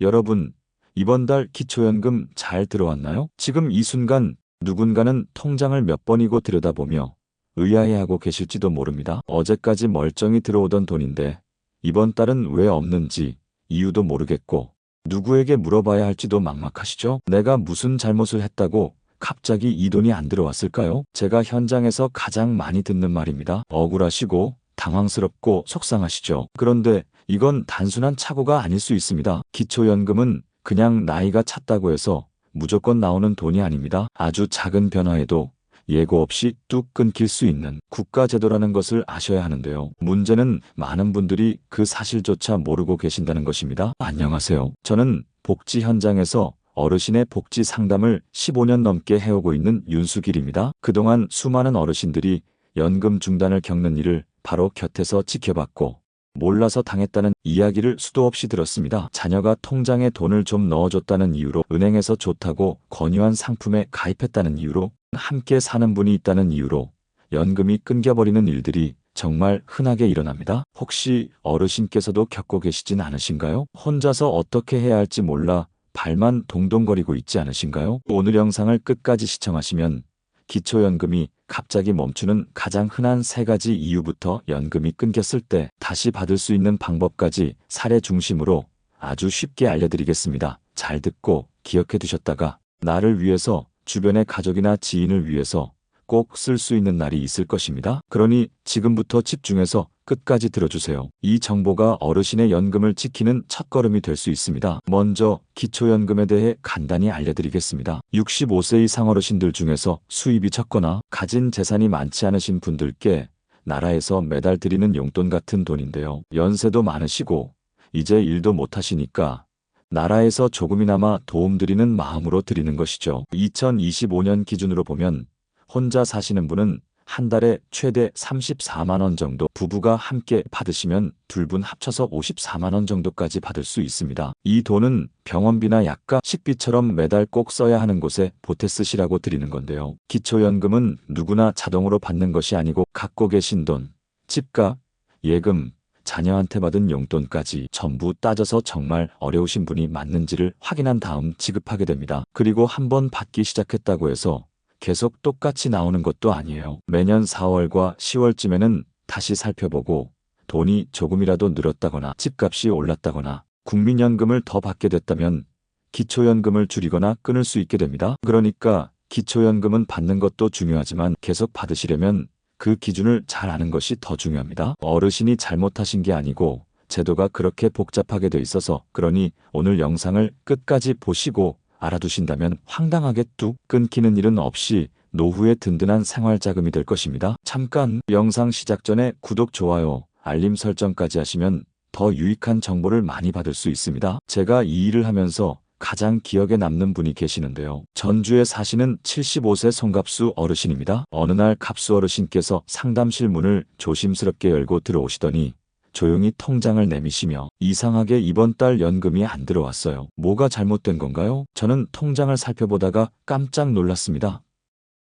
여러분, 이번 달 기초연금 잘 들어왔나요? 지금 이 순간 누군가는 통장을 몇 번이고 들여다보며 의아해하고 계실지도 모릅니다. 어제까지 멀쩡히 들어오던 돈인데 이번 달은 왜 없는지 이유도 모르겠고 누구에게 물어봐야 할지도 막막하시죠? 내가 무슨 잘못을 했다고 갑자기 이 돈이 안 들어왔을까요? 제가 현장에서 가장 많이 듣는 말입니다. 억울하시고 당황스럽고 속상하시죠? 그런데 이건 단순한 착오가 아닐 수 있습니다. 기초연금은 그냥 나이가 찼다고 해서 무조건 나오는 돈이 아닙니다. 아주 작은 변화에도 예고 없이 뚝 끊길 수 있는 국가제도라는 것을 아셔야 하는데요. 문제는 많은 분들이 그 사실조차 모르고 계신다는 것입니다. 안녕하세요. 저는 복지 현장에서 어르신의 복지 상담을 15년 넘게 해오고 있는 윤수길입니다. 그동안 수많은 어르신들이 연금 중단을 겪는 일을 바로 곁에서 지켜봤고 몰라서 당했다는 이야기를 수도 없이 들었습니다. 자녀가 통장에 돈을 좀 넣어줬다는 이유로, 은행에서 좋다고 권유한 상품에 가입했다는 이유로, 함께 사는 분이 있다는 이유로 연금이 끊겨버리는 일들이 정말 흔하게 일어납니다. 혹시 어르신께서도 겪고 계시진 않으신가요? 흔자서 어떻게 해야 할지 몰라 발만 동동거리고 있지 않으신가요? 오늘 영상을 끝까지 시청하시면 기초연금이 갑자기 멈추는 가장 흔한 3가지 이유부터 연금이 끊겼을 때 다시 받을 수 있는 방법까지 사례 중심으로 아주 쉽게 알려드리겠습니다. 잘 듣고 기억해 두셨다가 나를 위해서, 주변의 가족이나 지인을 위해서 꼭 쓸 수 있는 날이 있을 것입니다. 그러니 지금부터 집중해서 끝까지 들어주세요. 이 정보가 어르신의 연금을 지키는 첫걸음이 될 수 있습니다. 먼저 기초연금에 대해 간단히 알려드리겠습니다. 65세 이상 어르신들 중에서 수입이 적거나 가진 재산이 많지 않으신 분들께 나라에서 매달 드리는 용돈 같은 돈인데요. 연세도 많으시고 이제 일도 못하시니까 나라에서 조금이나마 도움드리는 마음으로 드리는 것이죠. 2025년 기준으로 보면 혼자 사시는 분은 한 달에 최대 34만 원 정도, 부부가 함께 받으시면 둘 분 합쳐서 54만 원 정도까지 받을 수 있습니다. 이 돈은 병원비나 약가, 식비처럼 매달 꼭 써야 하는 곳에 보태 쓰시라고 드리는 건데요. 기초연금은 누구나 자동으로 받는 것이 아니고 갖고 계신 돈, 집값, 예금, 자녀한테 받은 용돈까지 전부 따져서 정말 어려우신 분이 맞는지를 확인한 다음 지급하게 됩니다. 그리고 한번 받기 시작했다고 해서 계속 똑같이 나오는 것도 아니에요. 매년 4월과 10월쯤에는 다시 살펴보고 돈이 조금이라도 늘었다거나 집값이 올랐다거나 국민연금을 더 받게 됐다면 기초연금을 줄이거나 끊을 수 있게 됩니다. 그러니까 기초연금은 받는 것도 중요하지만 계속 받으시려면 그 기준을 잘 아는 것이 더 중요합니다. 어르신이 잘못하신 게 아니고 제도가 그렇게 복잡하게 돼 있어서, 그러니 오늘 영상을 끝까지 보시고 알아두신다면 황당하게 뚝 끊기는 일은 없이 노후의 든든한 생활자금이 될 것입니다. 잠깐, 영상 시작 전에 구독, 좋아요, 알림 설정까지 하시면 더 유익한 정보를 많이 받을 수 있습니다. 제가 이 일을 하면서 가장 기억에 남는 분이 계시는데요. 전주에 사시는 75세 송갑수 어르신입니다. 어느 날 갑수 어르신께서 상담실 문을 조심스럽게 열고 들어오시더니 조용히 통장을 내미시며 이상하게 이번 달 연금이 안 들어왔어요. 뭐가 잘못된 건가요? 저는 통장을 살펴보다가 깜짝 놀랐습니다.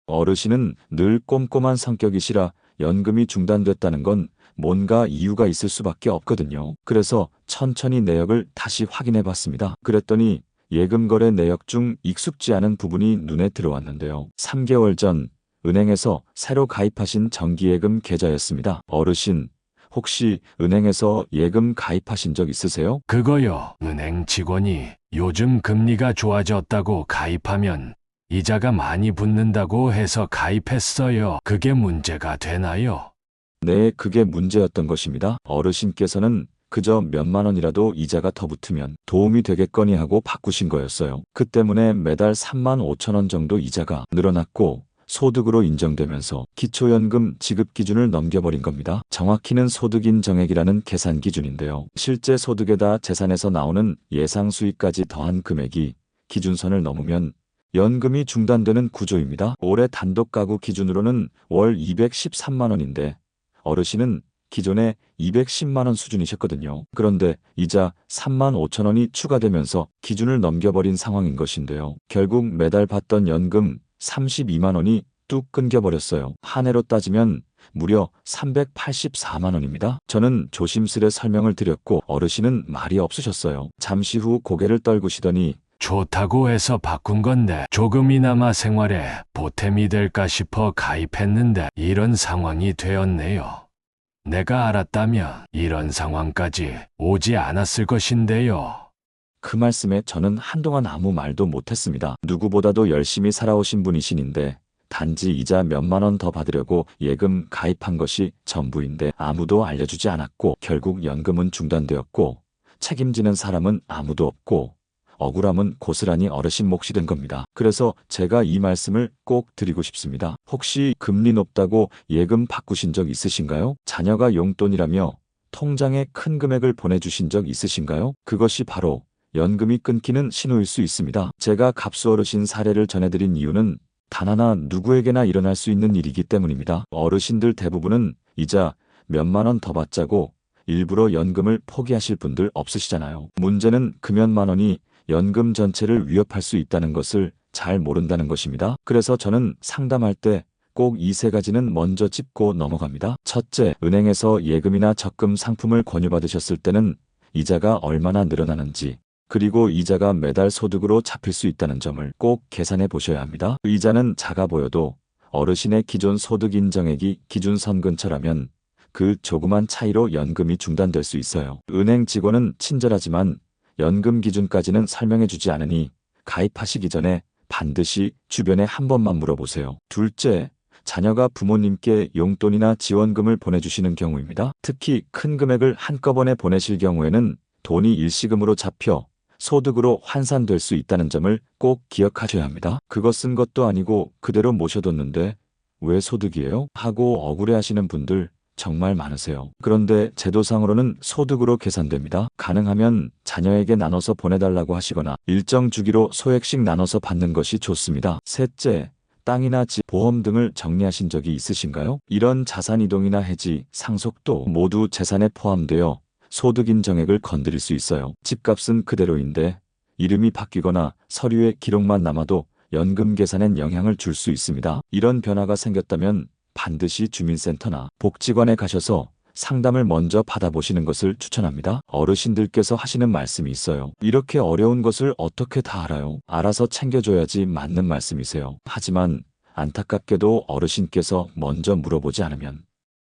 어르신은 늘 꼼꼼한 성격이시라 연금이 중단됐다는 건 뭔가 이유가 있을 수밖에 없거든요. 그래서 천천히 내역을 다시 확인해 봤습니다. 그랬더니 예금 거래 내역 중 익숙지 않은 부분이 눈에 들어왔는데요. 3개월 전 은행에서 새로 가입하신 정기예금 계좌였습니다. 어르신, 혹시 은행에서 예금 가입하신 적 있으세요? 그거요. 은행 직원이 요즘 금리가 좋아졌다고 가입하면 이자가 많이 붙는다고 해서 가입했어요. 그게 문제가 되나요? 네, 그게 문제였던 것입니다. 어르신께서는 그저 몇만 원이라도 이자가 더 붙으면 도움이 되겠거니 하고 바꾸신 거였어요. 그 때문에 매달 3만 5천 원 정도 이자가 늘어났고 소득으로 인정되면서 기초연금 지급 기준을 넘겨버린 겁니다. 정확히는 소득인정액이라는 계산 기준인데요. 실제 소득에다 재산에서 나오는 예상 수익까지 더한 금액이 기준선을 넘으면 연금이 중단되는 구조입니다. 올해 단독 가구 기준으로는 월 213만 원인데 어르신은 기존에 210만 원 수준이셨거든요. 그런데 이자 3만 5천 원이 추가되면서 기준을 넘겨버린 상황인 것인데요. 결국 매달 받던 연금 32만 원이 뚝 끊겨버렸어요. 한 해로 따지면 무려 384만 원입니다. 저는 조심스레 설명을 드렸고 어르신은 말이 없으셨어요. 잠시 후 고개를 떨구시더니 좋다고 해서 바꾼 건데 조금이나마 생활에 보탬이 될까 싶어 가입했는데 이런 상황이 되었네요. 내가 알았다면 이런 상황까지 오지 않았을 것인데요. 그 말씀에 저는 한동안 아무 말도 못했습니다. 누구보다도 열심히 살아오신 분이신인데 단지 이자 몇만 원 더 받으려고 예금 가입한 것이 전부인데 아무도 알려주지 않았고 결국 연금은 중단되었고 책임지는 사람은 아무도 없고 억울함은 고스란히 어르신 몫이 된 겁니다. 그래서 제가 이 말씀을 꼭 드리고 싶습니다. 혹시 금리 높다고 예금 바꾸신 적 있으신가요? 자녀가 용돈이라며 통장에 큰 금액을 보내주신 적 있으신가요? 그것이 바로 연금이 끊기는 신호일 수 있습니다. 제가 갑수 어르신 사례를 전해드린 이유는 단 하나 누구에게나 일어날 수 있는 일이기 때문입니다. 어르신들 대부분은 이자 몇만 원 더 받자고 일부러 연금을 포기하실 분들 없으시잖아요. 문제는 금연만 원이 연금 전체를 위협할 수 있다는 것을 잘 모른다는 것입니다. 그래서 저는 상담할 때 꼭 이 세 가지는 먼저 짚고 넘어갑니다. 첫째, 은행에서 예금이나 적금 상품을 권유받으셨을 때는 이자가 얼마나 늘어나는지, 그리고 이자가 매달 소득으로 잡힐 수 있다는 점을 꼭 계산해 보셔야 합니다. 이자는 작아 보여도 어르신의 기존 소득 인정액이 기준선 근처라면 그 조그만 차이로 연금이 중단될 수 있어요. 은행 직원은 친절하지만 연금 기준까지는 설명해 주지 않으니 가입하시기 전에 반드시 주변에 한 번만 물어보세요. 둘째, 자녀가 부모님께 용돈이나 지원금을 보내주시는 경우입니다. 특히 큰 금액을 한꺼번에 보내실 경우에는 돈이 일시금으로 잡혀 소득으로 환산될 수 있다는 점을 꼭 기억하셔야 합니다. 그거 쓴 것도 아니고 그대로 모셔뒀는데 왜 소득이에요? 하고 억울해하시는 분들 정말 많으세요. 그런데 제도상으로는 소득으로 계산됩니다. 가능하면 자녀에게 나눠서 보내달라고 하시거나 일정 주기로 소액씩 나눠서 받는 것이 좋습니다. 셋째, 땅이나 집, 보험 등을 정리하신 적이 있으신가요? 이런 자산 이동이나 해지, 상속도 모두 재산에 포함되어 소득 인정액을 건드릴 수 있어요. 집값은 그대로인데 이름이 바뀌거나 서류에 기록만 남아도 연금 계산엔 영향을 줄 수 있습니다. 이런 변화가 생겼다면 반드시 주민센터나 복지관에 가셔서 상담을 먼저 받아보시는 것을 추천합니다. 어르신들께서 하시는 말씀이 있어요. 이렇게 어려운 것을 어떻게 다 알아요? 알아서 챙겨줘야지 맞는 말씀이세요. 하지만 안타깝게도 어르신께서 먼저 물어보지 않으면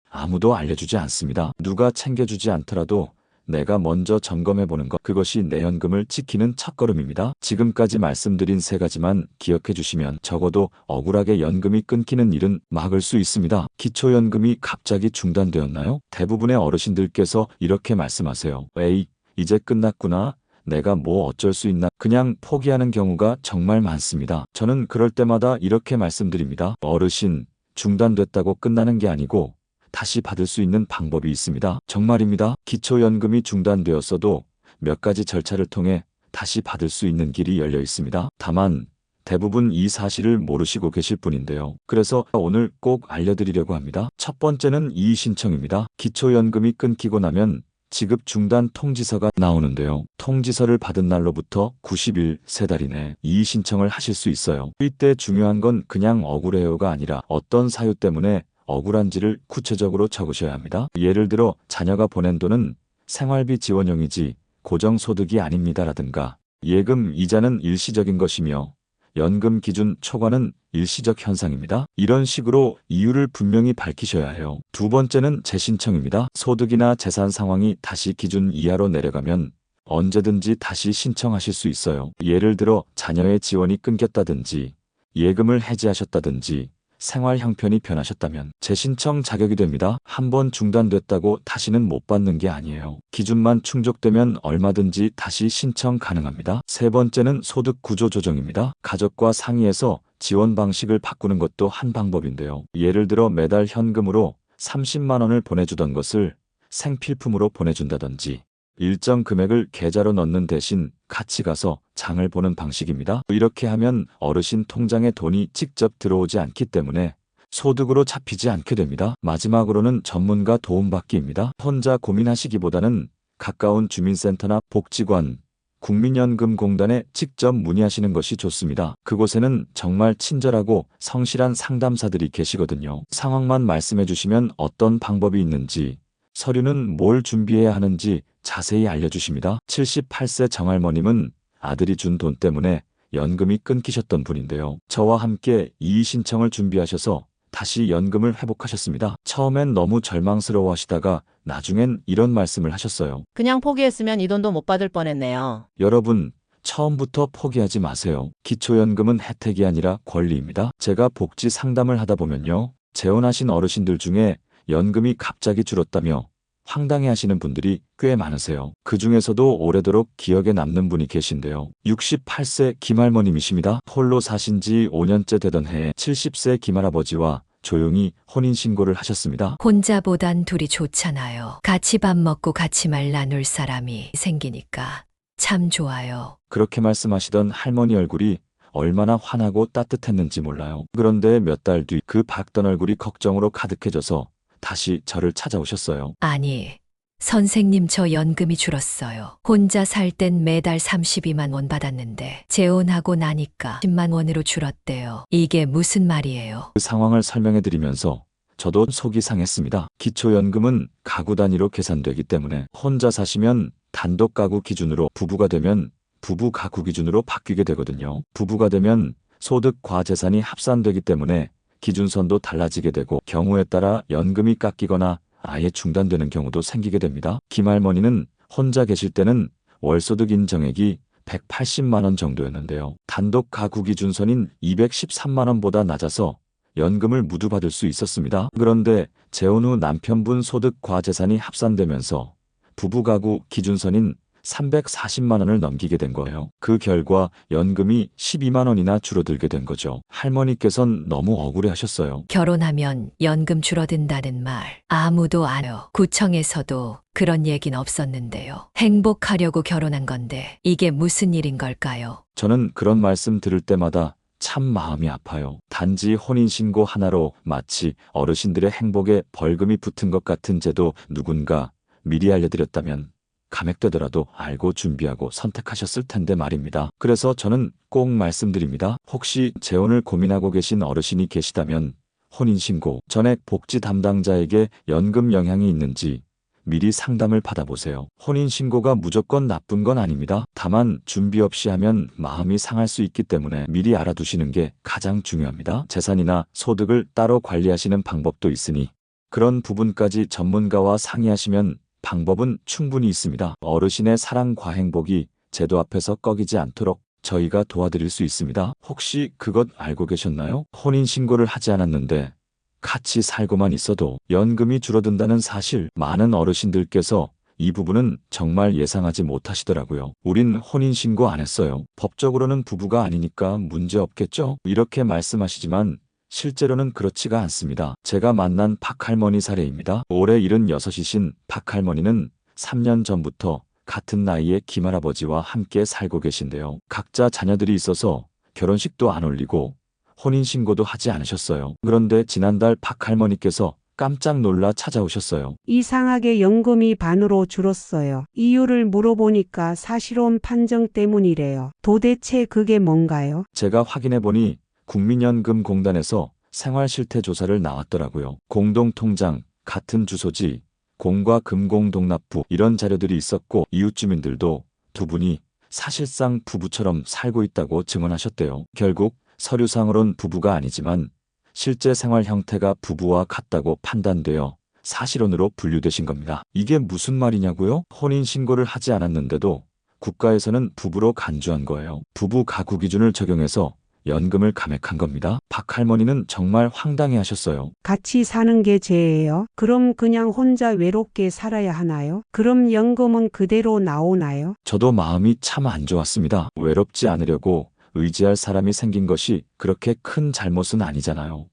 아무도 알려주지 않습니다. 누가 챙겨주지 않더라도 내가 먼저 점검해보는 것, 그것이 내 연금을 지키는 첫걸음입니다. 지금까지 말씀드린 세 가지만 기억해 주시면 적어도 억울하게 연금이 끊기는 일은 막을 수 있습니다. 기초연금이 갑자기 중단되었나요? 대부분의 어르신들께서 이렇게 말씀하세요. 에이, 이제 끝났구나. 내가 뭐 어쩔 수 있나. 그냥 포기하는 경우가 정말 많습니다. 저는 그럴 때마다 이렇게 말씀드립니다. 어르신, 중단됐다고 끝나는 게 아니고 다시 받을 수 있는 방법이 있습니다. 정말입니다. 기초연금이 중단되었어도 몇 가지 절차를 통해 다시 받을 수 있는 길이 열려 있습니다. 다만 대부분 이 사실을 모르시고 계실 뿐인데요. 그래서 오늘 꼭 알려드리려고 합니다. 첫 번째는 이의 신청입니다. 기초연금이 끊기고 나면 지급 중단 통지서가 나오는데요. 통지서를 받은 날로부터 90일, 3달 이내 이의 신청을 하실 수 있어요. 이때 중요한 건 그냥 억울해요가 아니라 어떤 사유 때문에 억울한지를 구체적으로 적으셔야 합니다. 예를 들어 자녀가 보낸 돈은 생활비 지원용이지 고정소득이 아닙니다라든가 예금 이자는 일시적인 것이며 연금 기준 초과는 일시적 현상입니다. 이런 식으로 이유를 분명히 밝히셔야 해요. 두 번째는 재신청입니다. 소득이나 재산 상황이 다시 기준 이하로 내려가면 언제든지 다시 신청하실 수 있어요. 예를 들어 자녀의 지원이 끊겼다든지 예금을 해지하셨다든지 생활 형편이 변하셨다면 재신청 자격이 됩니다. 한번 중단됐다고 다시는 못 받는 게 아니에요. 기준만 충족되면 얼마든지 다시 신청 가능합니다. 세 번째는 소득 구조 조정입니다. 가족과 상의해서 지원 방식을 바꾸는 것도 한 방법인데요. 예를 들어 매달 현금으로 30만 원을 보내주던 것을 생필품으로 보내준다든지 일정 금액을 계좌로 넣는 대신 같이 가서 장을 보는 방식입니다. 이렇게 하면 어르신 통장에 돈이 직접 들어오지 않기 때문에 소득으로 잡히지 않게 됩니다. 마지막으로는 전문가 도움받기입니다. 혼자 고민하시기보다는 가까운 주민센터나 복지관, 국민연금공단에 직접 문의하시는 것이 좋습니다. 그곳에는 정말 친절하고 성실한 상담사들이 계시거든요. 상황만 말씀해 주시면 어떤 방법이 있는지, 서류는 뭘 준비해야 하는지 자세히 알려주십니다. 78세 정할머님은 아들이 준 돈 때문에 연금이 끊기셨던 분인데요. 저와 함께 이의 신청을 준비하셔서 다시 연금을 회복하셨습니다. 처음엔 너무 절망스러워 하시다가 나중엔 이런 말씀을 하셨어요. 그냥 포기했으면 이 돈도 못 받을 뻔했네요. 여러분, 처음부터 포기하지 마세요. 기초연금은 혜택이 아니라 권리입니다. 제가 복지 상담을 하다 보면요, 재혼하신 어르신들 중에 연금이 갑자기 줄었다며 황당해 하시는 분들이 꽤 많으세요. 그 중에서도 오래도록 기억에 남는 분이 계신데요. 68세 김할머님이십니다. 홀로 사신 지 5년째 되던 해에 70세 김할아버지와 조용히 혼인신고를 하셨습니다. 혼자보단 둘이 좋잖아요. 같이 밥 먹고 같이 말 나눌 사람이 생기니까 참 좋아요. 그렇게 말씀하시던 할머니 얼굴이 얼마나 환하고 따뜻했는지 몰라요. 그런데 몇 달 뒤 그 밝던 얼굴이 걱정으로 가득해져서 다시 저를 찾아오셨어요. 아니, 선생님 저 연금이 줄었어요. 혼자 살 땐 매달 32만 원 받았는데 재혼하고 나니까 10만 원으로 줄었대요. 이게 무슨 말이에요? 그 상황을 설명해 드리면서 저도 속이 상했습니다. 기초연금은 가구 단위로 계산되기 때문에 혼자 사시면 단독 가구 기준으로, 부부가 되면 부부 가구 기준으로 바뀌게 되거든요. 부부가 되면 소득 과재산이 합산되기 때문에 기준선도 달라지게 되고 경우에 따라 연금이 깎이거나 아예 중단되는 경우도 생기게 됩니다. 김할머니는 혼자 계실 때는 월소득 인정액이 180만 원 정도였는데요. 단독 가구 기준선인 213만 원보다 낮아서 연금을 모두 받을 수 있었습니다. 그런데 재혼 후 남편분 소득 과재산이 합산되면서 부부 가구 기준선인 340만 원을 넘기게 된 거예요. 그 결과 연금이 12만 원이나 줄어들게 된 거죠. 할머니께선 너무 억울해 하셨어요. 결혼하면 연금 줄어든다는 말 아무도 안 해요. 구청에서도 그런 얘긴 없었는데요. 행복하려고 결혼한 건데 이게 무슨 일인 걸까요? 저는 그런 말씀 들을 때마다 참 마음이 아파요. 단지 혼인신고 하나로 마치 어르신들의 행복에 벌금이 붙은 것 같은 제도, 누군가 미리 알려드렸다면 감액되더라도 알고 준비하고 선택하셨을 텐데 말입니다. 그래서 저는 꼭 말씀드립니다. 혹시 재혼을 고민하고 계신 어르신이 계시다면 혼인신고, 전액 복지 담당자에게 연금 영향이 있는지 미리 상담을 받아보세요. 혼인신고가 무조건 나쁜 건 아닙니다. 다만 준비 없이 하면 마음이 상할 수 있기 때문에 미리 알아두시는 게 가장 중요합니다. 재산이나 소득을 따로 관리하시는 방법도 있으니 그런 부분까지 전문가와 상의하시면 방법은 충분히 있습니다. 어르신의 사랑과 행복이 제도 앞에서 꺾이지 않도록 저희가 도와드릴 수 있습니다. 혹시 그것 알고 계셨나요? 혼인신고를 하지 않았는데 같이 살고만 있어도 연금이 줄어든다는 사실, 많은 어르신들께서 이 부분은 정말 예상하지 못하시더라고요. 우린 혼인신고 안 했어요. 법적으로는 부부가 아니니까 문제 없겠죠? 이렇게 말씀하시지만 실제로는 그렇지가 않습니다. 제가 만난 박할머니 사례입니다. 올해 76이신 박할머니는 3년 전부터 같은 나이의 김할아버지와 함께 살고 계신데요. 각자 자녀들이 있어서 결혼식도 안 올리고 혼인신고도 하지 않으셨어요. 그런데 지난달 박할머니께서 깜짝 놀라 찾아오셨어요. 이상하게 연금이 반으로 줄었어요. 이유를 물어보니까 사실혼 판정 때문이래요. 도대체 그게 뭔가요? 제가 확인해보니 국민연금공단에서 생활실태조사를 나왔더라고요. 공동통장, 같은 주소지, 공과 금공동납부 이런 자료들이 있었고 이웃주민들도 두 분이 사실상 부부처럼 살고 있다고 증언하셨대요. 결국 서류상으론 부부가 아니지만 실제 생활 형태가 부부와 같다고 판단되어 사실혼으로 분류되신 겁니다. 이게 무슨 말이냐고요? 혼인신고를 하지 않았는데도 국가에서는 부부로 간주한 거예요. 부부 가구 기준을 적용해서 연금을 감액한 겁니다. 박할머니는 정말 황당해 하셨어요. 같이 사는 게 죄예요? 그럼 그냥 혼자 외롭게 살아야 하나요? 그럼 연금은 그대로 나오나요? 저도 마음이 참 안 좋았습니다. 외롭지 않으려고 의지할 사람이 생긴 것이 그렇게 큰 잘못은 아니잖아요.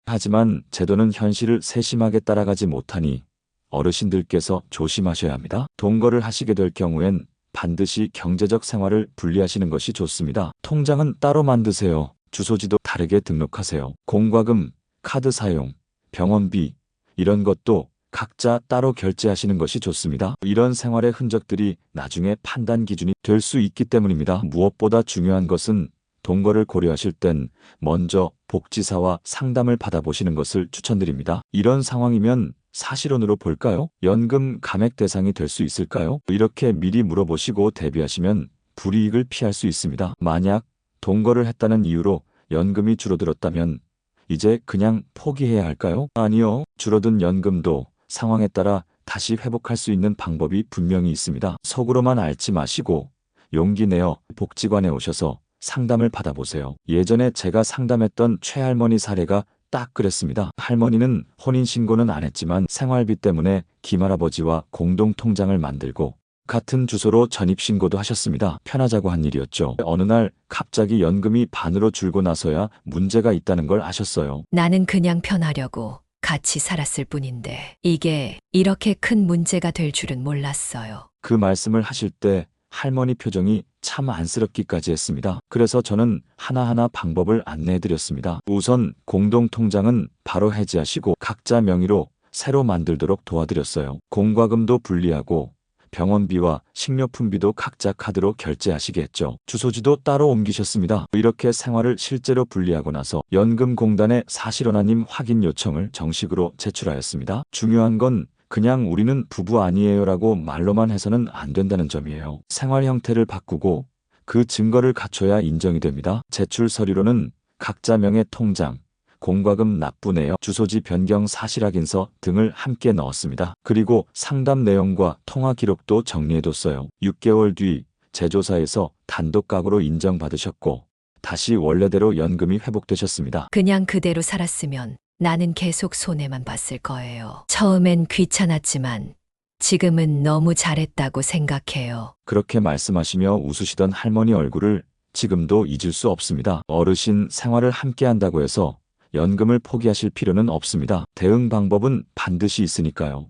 하지만 제도는 현실을 세심하게 따라가지 못하니 어르신들께서 조심하셔야 합니다. 동거를 하시게 될 경우엔 반드시 경제적 생활을 분리하시는 것이 좋습니다. 통장은 따로 만드세요. 주소지도 다르게 등록하세요. 공과금, 카드 사용, 병원비 이런 것도 각자 따로 결제하시는 것이 좋습니다. 이런 생활의 흔적들이 나중에 판단 기준이 될 수 있기 때문입니다. 무엇보다 중요한 것은 동거를 고려하실 땐 먼저 복지사와 상담을 받아보시는 것을 추천드립니다. 이런 상황이면 사실혼으로 볼까요? 연금 감액 대상이 될 수 있을까요? 이렇게 미리 물어보시고 대비하시면 불이익을 피할 수 있습니다. 만약 동거를 했다는 이유로 연금이 줄어들었다면 이제 그냥 포기해야 할까요? 아니요. 줄어든 연금도 상황에 따라 다시 회복할 수 있는 방법이 분명히 있습니다. 속으로만 앓지 마시고 용기 내어 복지관에 오셔서 상담을 받아보세요. 예전에 제가 상담했던 최할머니 사례가 딱 그랬습니다. 할머니는 혼인신고는 안 했지만 생활비 때문에 김할아버지와 공동통장을 만들고 같은 주소로 전입신고도 하셨습니다. 편하자고 한 일이었죠. 어느 날 갑자기 연금이 반으로 줄고 나서야 문제가 있다는 걸 아셨어요. 나는 그냥 편하려고 같이 살았을 뿐인데 이게 이렇게 큰 문제가 될 줄은 몰랐어요. 그 말씀을 하실 때 할머니 표정이 참 안쓰럽기까지 했습니다. 그래서 저는 하나하나 방법을 안내해드렸습니다. 우선 공동통장은 바로 해지하시고 각자 명의로 새로 만들도록 도와드렸어요. 공과금도 분리하고 병원비와 식료품비도 각자 카드로 결제하시게 했죠. 주소지도 따로 옮기셨습니다. 이렇게 생활을 실제로 분리하고 나서 연금공단에 사실혼아님 확인 요청을 정식으로 제출하였습니다. 중요한 건 그냥 우리는 부부 아니에요라고 말로만 해서는 안 된다는 점이에요. 생활 형태를 바꾸고 그 증거를 갖춰야 인정이 됩니다. 제출 서류로는 각자 명의 통장, 공과금 납부 내역, 주소지 변경 사실 확인서 등을 함께 넣었습니다. 그리고 상담 내용과 통화 기록도 정리해뒀어요. 6개월 뒤 제조사에서 단독 가구로 인정받으셨고 다시 원래대로 연금이 회복되셨습니다. 그냥 그대로 살았으면 나는 계속 손해만 봤을 거예요. 처음엔 귀찮았지만 지금은 너무 잘했다고 생각해요. 그렇게 말씀하시며 웃으시던 할머니 얼굴을 지금도 잊을 수 없습니다. 어르신 생활을 함께 한다고 해서 연금을 포기하실 필요는 없습니다. 대응 방법은 반드시 있으니까요.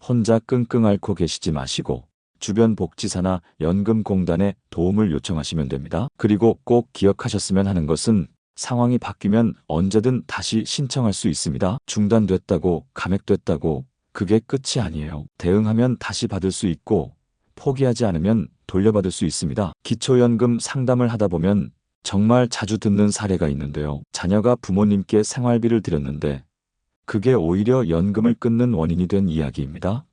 혼자 끙끙 앓고 계시지 마시고 주변 복지사나 연금공단에 도움을 요청하시면 됩니다. 그리고 꼭 기억하셨으면 하는 것은 상황이 바뀌면 언제든 다시 신청할 수 있습니다. 중단됐다고 감액됐다고 그게 끝이 아니에요. 대응하면 다시 받을 수 있고 포기하지 않으면 돌려받을 수 있습니다. 기초연금 상담을 하다 보면 정말 자주 듣는 사례가 있는데요. 자녀가 부모님께 생활비를 드렸는데 그게 오히려 연금을 끊는 원인이 된 이야기입니다.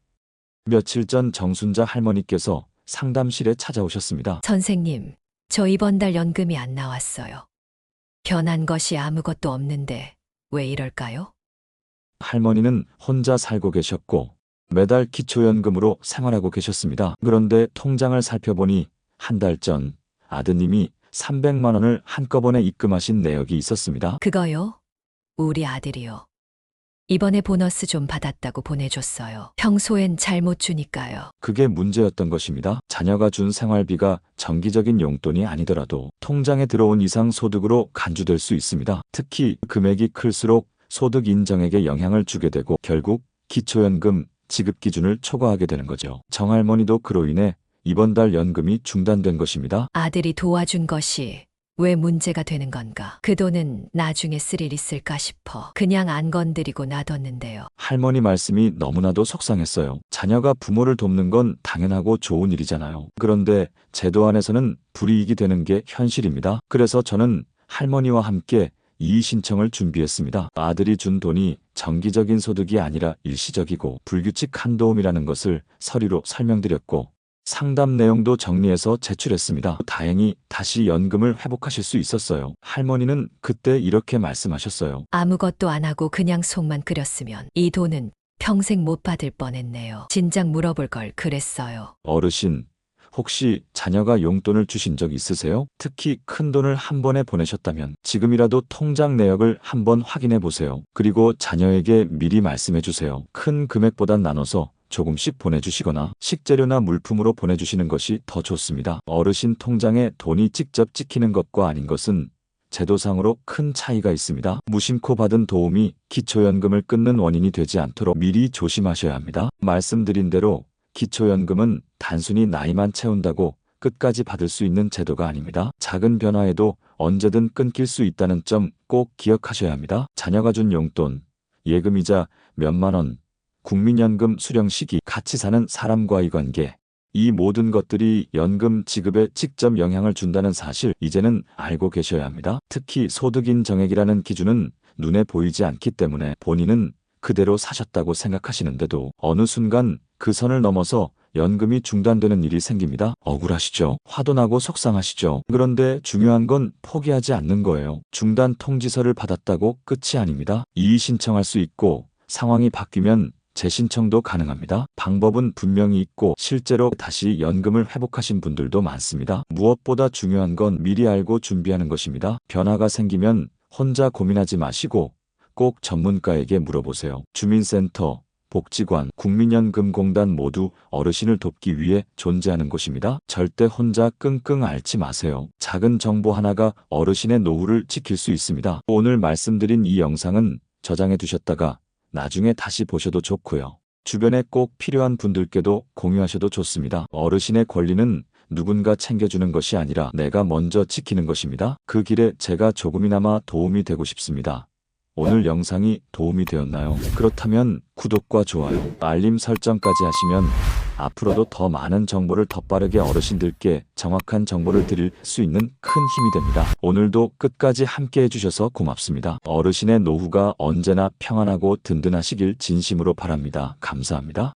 며칠 전 정순자 할머니께서 상담실에 찾아오셨습니다. 선생님, 저 이번 달 연금이 안 나왔어요. 변한 것이 아무것도 없는데 왜 이럴까요? 할머니는 혼자 살고 계셨고 매달 기초연금으로 생활하고 계셨습니다. 그런데 통장을 살펴보니 한 달 전 아드님이 300만 원을 한꺼번에 입금하신 내역이 있었습니다. 그거요? 우리 아들이요. 이번에 보너스 좀 받았다고 보내줬어요. 평소엔 잘 못 주니까요. 그게 문제였던 것입니다. 자녀가 준 생활비가 정기적인 용돈이 아니더라도 통장에 들어온 이상 소득으로 간주될 수 있습니다. 특히 금액이 클수록 소득 인정액에 영향을 주게 되고 결국 기초연금 지급 기준을 초과하게 되는 거죠. 정할머니도 그로 인해 이번 달 연금이 중단된 것입니다. 아들이 도와준 것이 왜 문제가 되는 건가? 그 돈은 나중에 쓸 일 있을까 싶어 그냥 안 건드리고 놔뒀는데요. 할머니 말씀이 너무나도 속상했어요. 자녀가 부모를 돕는 건 당연하고 좋은 일이잖아요. 그런데 제도 안에서는 불이익이 되는 게 현실입니다. 그래서 저는 할머니와 함께 이의 신청을 준비했습니다. 아들이 준 돈이 정기적인 소득이 아니라 일시적이고 불규칙한 도움이라는 것을 서류로 설명드렸고 상담 내용도 정리해서 제출했습니다. 다행히 다시 연금을 회복하실 수 있었어요. 할머니는 그때 이렇게 말씀하셨어요. 아무것도 안 하고 그냥 속만 끓였으면 이 돈은 평생 못 받을 뻔했네요. 진작 물어볼 걸 그랬어요. 어르신, 혹시 자녀가 용돈을 주신 적 있으세요? 특히 큰 돈을 한 번에 보내셨다면 지금이라도 통장 내역을 한번 확인해 보세요. 그리고 자녀에게 미리 말씀해 주세요. 큰 금액보단 나눠서 조금씩 보내주시거나 식재료나 물품으로 보내주시는 것이 더 좋습니다. 어르신 통장에 돈이 직접 찍히는 것과 아닌 것은 제도상으로 큰 차이가 있습니다. 무심코 받은 도움이 기초연금을 끊는 원인이 되지 않도록 미리 조심하셔야 합니다. 말씀드린 대로 기초연금은 단순히 나이만 채운다고 끝까지 받을 수 있는 제도가 아닙니다. 작은 변화에도 언제든 끊길 수 있다는 점 꼭 기억하셔야 합니다. 자녀가 준 용돈, 예금이자 몇만 원, 국민연금 수령 시기, 같이 사는 사람과의 관계, 이 모든 것들이 연금 지급에 직접 영향을 준다는 사실 이제는 알고 계셔야 합니다. 특히 소득 인정액이라는 기준은 눈에 보이지 않기 때문에 본인은 그대로 사셨다고 생각하시는데도 어느 순간 그 선을 넘어서 연금이 중단되는 일이 생깁니다. 억울하시죠? 화도 나고 속상하시죠? 그런데 중요한 건 포기하지 않는 거예요. 중단 통지서를 받았다고 끝이 아닙니다. 이의 신청할 수 있고 상황이 바뀌면 재신청도 가능합니다. 방법은 분명히 있고 실제로 다시 연금을 회복하신 분들도 많습니다. 무엇보다 중요한 건 미리 알고 준비하는 것입니다. 변화가 생기면 혼자 고민하지 마시고 꼭 전문가에게 물어보세요. 주민센터, 복지관, 국민연금공단 모두 어르신을 돕기 위해 존재하는 곳입니다. 절대 혼자 끙끙 앓지 마세요. 작은 정보 하나가 어르신의 노후를 지킬 수 있습니다. 오늘 말씀드린 이 영상은 저장해 두셨다가 나중에 다시 보셔도 좋고요. 주변에 꼭 필요한 분들께도 공유하셔도 좋습니다. 어르신의 권리는 누군가 챙겨주는 것이 아니라 내가 먼저 지키는 것입니다. 그 길에 제가 조금이나마 도움이 되고 싶습니다. 오늘 영상이 도움이 되었나요? 그렇다면 구독과 좋아요, 알림 설정까지 하시면 앞으로도 더 많은 정보를 더 빠르게 어르신들께 정확한 정보를 드릴 수 있는 큰 힘이 됩니다. 오늘도 끝까지 함께 해주셔서 고맙습니다. 어르신의 노후가 언제나 평안하고 든든하시길 진심으로 바랍니다. 감사합니다.